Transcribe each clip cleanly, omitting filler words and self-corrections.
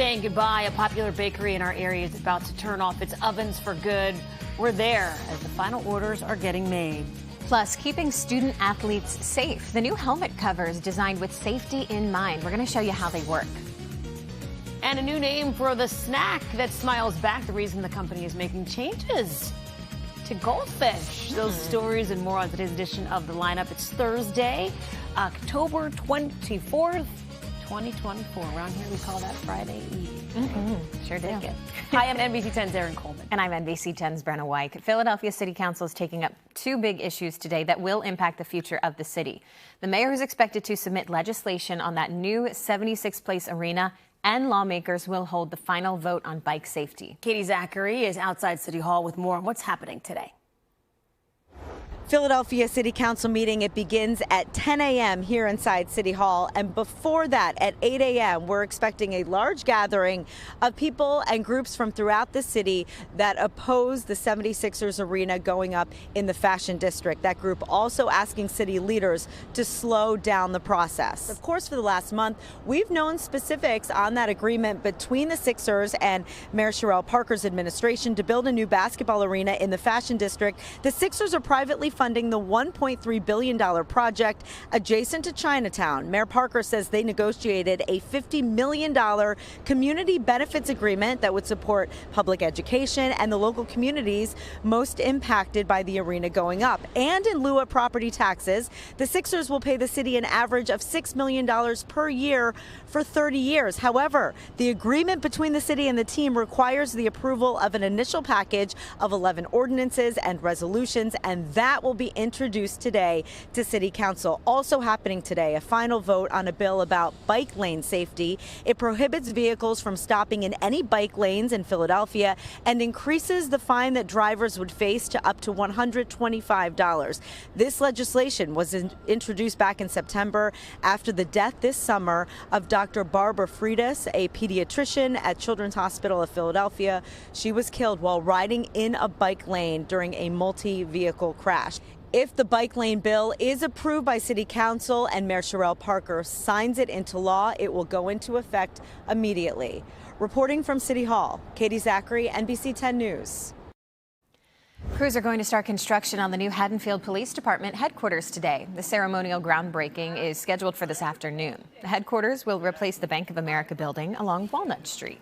saying goodbye. A popular bakery in our area is about to turn off its ovens for good. We're there as the final orders are getting made. Plus, keeping student athletes safe. The new helmet cover is designed with safety in mind. We're going to show you how they work. And a new name for the snack that smiles back. The reason the company is making changes to Goldfish. Those stories and more on today's edition of The Lineup. It's Thursday, October 24th, 2024. Around here we call that Friday Eve. Sure do. Hi, I'm NBC 10's Erin Coleman. And I'm NBC 10's Brenna Weick. Philadelphia City Council is taking up two big issues today that will impact the future of the city. The mayor is expected to submit legislation on that new 76-place arena, and lawmakers will hold the final vote on bike safety. Katy Zachry is outside City Hall with more on what's happening today. Philadelphia City Council meeting, it begins at 10 a.m. here inside City Hall. And before that, at 8 a.m., we're expecting a large gathering of people and groups from throughout the city that oppose the 76ers arena going up in the Fashion District. That group also asking city leaders to slow down the process. Of course, for the last month, we've known specifics on that agreement between the Sixers and Mayor Sherrell Parker's administration to build a new basketball arena in the Fashion District. The Sixers are privately funding the $1.3 billion project adjacent to Chinatown. Mayor Parker says they negotiated a $50 million community benefits agreement that would support public education and the local communities most impacted by the arena going up. And in lieu of property taxes, the Sixers will pay the city an average of $6 million per year for 30 years. However, the agreement between the city and the team requires the approval of an initial package of 11 ordinances and resolutions, and that will be introduced today to City Council. Also happening today, a final vote on a bill about bike lane safety. It prohibits vehicles from stopping in any bike lanes in Philadelphia and increases the fine that drivers would face to up to $125. This legislation was introduced back in September after the death this summer of Dr. Barbara Freitas, a pediatrician at Children's Hospital of Philadelphia. She was killed while riding in a bike lane during a multi-vehicle crash. If the bike lane bill is approved by City Council and Mayor Sherrell Parker signs it into law, it will go into effect immediately. Reporting from City Hall, Katy Zachry, NBC 10 News. Crews are going to start construction on the new Haddonfield Police Department headquarters today. The ceremonial groundbreaking is scheduled for this afternoon. The headquarters will replace the Bank of America building along Walnut Street.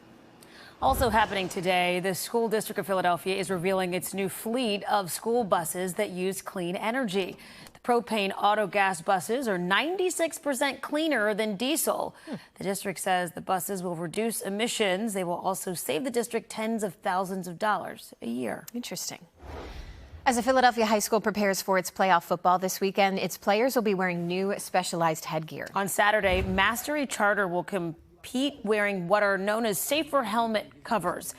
Also happening today, the School District of Philadelphia is revealing its new fleet of school buses that use clean energy. The propane auto gas buses are 96% cleaner than diesel. The district says the buses will reduce emissions. They will also save the district tens of thousands of dollars a year. Interesting. As a Philadelphia high school prepares for its playoff football this weekend, its players will be wearing new specialized headgear. On Saturday, Mastery Charter will compete wearing what are known as safer helmet covers.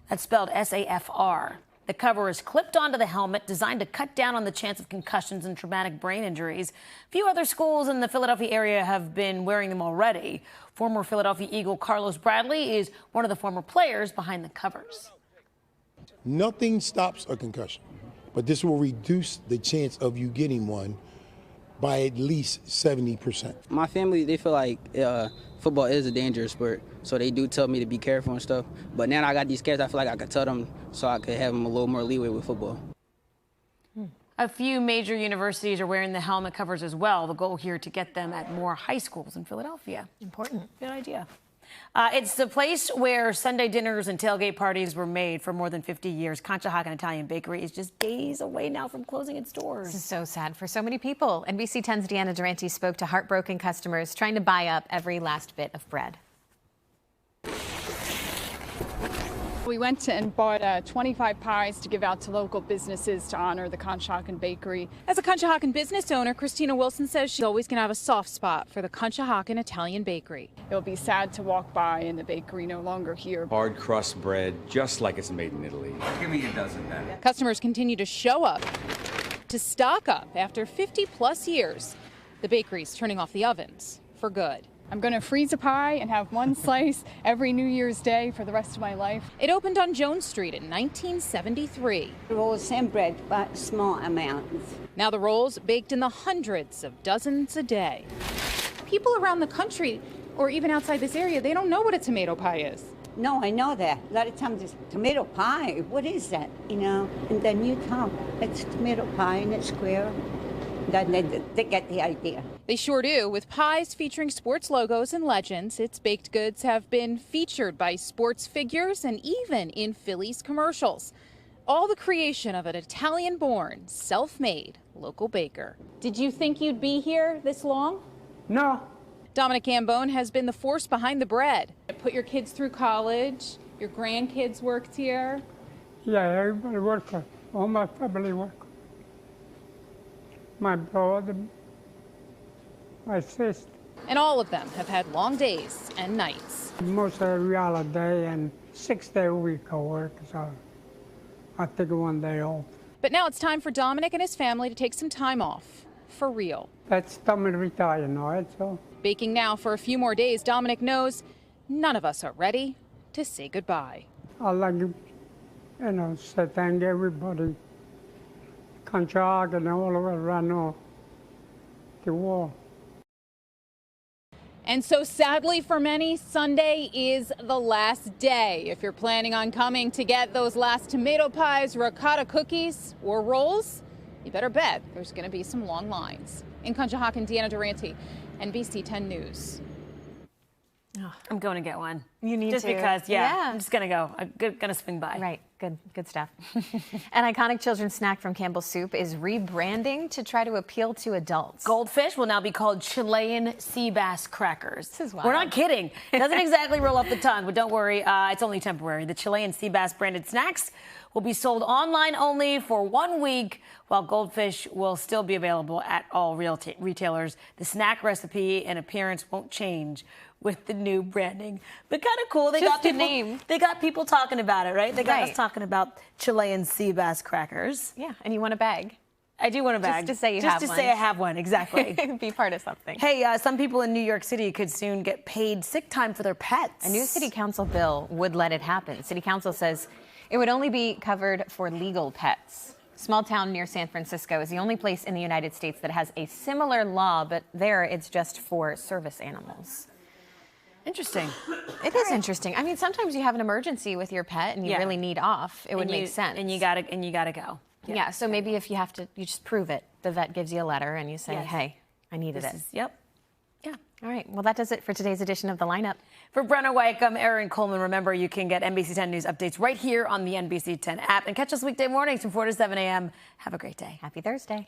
That's spelled SAFR. The cover is clipped onto the helmet, designed to cut down on the chance of concussions and traumatic brain injuries. Few other schools in the Philadelphia area have been wearing them already. Former Philadelphia Eagle Carlos Bradley is one of the former players behind the covers. Nothing stops a concussion, but this will reduce the chance of you getting one by at least 70%. My family, they feel like football is a dangerous sport, so they do tell me to be careful and stuff. But now I got these kids, I feel like I could tell them so I could have them a little more leeway with football. A few major universities are wearing the helmet covers as well. The goal here to get them at more high schools in Philadelphia. Important. Good idea. It's the place where Sunday dinners and tailgate parties were made for more than 50 years. Conshohocken Italian Bakery is just days away now from closing its doors. This is so sad for so many people. NBC 10's Deanna Durante spoke to heartbroken customers trying to buy up every last bit of bread. We went and bought 25 pies to give out to local businesses to honor the Conshohocken Bakery. As a Conshohocken business owner, Christina Wilson says she's always going to have a soft spot for the Conshohocken Italian Bakery. It'll be sad to walk by and the bakery no longer here. Hard crust bread, just like it's made in Italy. Give me a dozen then. Customers continue to show up, to stock up after 50-plus years. The bakery's turning off the ovens for good. I'm going to freeze a pie and have one slice every New Year's Day for the rest of my life. It opened on Jones Street in 1973. Rolls and bread, but small amounts. Now the rolls baked in the hundreds of dozens a day. People around the country or even outside this area, they don't know what a tomato pie is. No, I know that. A lot of times it's tomato pie. What is that? You know? And then you tell them it's tomato pie and it's square. Then they get the idea. They sure do. With pies featuring sports logos and legends, its baked goods have been featured by sports figures and even in Phillies commercials. All the creation of an Italian-born, self-made local baker. Did you think you'd be here this long? No. Dominic Gambone has been the force behind the bread. Put your kids through college, your grandkids worked here. Yeah, everybody works. All my family work. My brother, my sister. And all of them have had long days and nights. Most every holiday and 6 day a week I work, so I take 1 day off. But now it's time for Dominic and his family to take some time off, for real. That's time to retire now, right? So. Baking now for a few more days, Dominic knows none of us are ready to say goodbye. I'd like to, say thank everybody. Conshohocken and all around the world. And so sadly for many, Sunday is the last day. If you're planning on coming to get those last tomato pies, ricotta cookies, or rolls, you better bet there's going to be some long lines. In Conshohocken, Deanna Durante, NBC 10 News. Oh, I'm going to get one. You need just to. Because, I'm just going to go. I'm going to swing by. Right. Good stuff. An iconic children's snack from Campbell's Soup is rebranding to try to appeal to adults. Goldfish will now be called Chilean sea bass crackers. This is wild. We're not kidding. It doesn't exactly roll off the tongue, but don't worry, it's only temporary. The Chilean sea bass branded snacks will be sold online only for 1 week, while Goldfish will still be available at all retailers. The snack recipe and appearance won't change with the new branding. But kind of cool. They Just got the people, name. They got people talking about it, right? They got Right. us talking about Chilean sea bass crackers. Yeah, and you want a bag. I do want a bag. Just to say you Just have to one. say I have one, exactly. Be part of something. Hey, some people in New York City could soon get paid sick time for their pets. A new city council bill would let it happen. City council says it would only be covered for legal pets. Small town near San Francisco is the only place in the United States that has a similar law, but there it's just for service animals. Interesting. It is interesting. I mean, sometimes you have an emergency with your pet and you really need off. It would make sense. And you gotta go. Yeah. So maybe if you have to, you just prove it. The vet gives you a letter and you say, hey, I needed it. Yep. Yeah. All right. Well, that does it for today's edition of The Lineup. For Brenna, Weick, I'm Erin, Coleman. Remember, you can get NBC 10 News updates right here on the NBC 10 app and catch us weekday mornings from 4 to 7 a.m. Have a great day. Happy Thursday.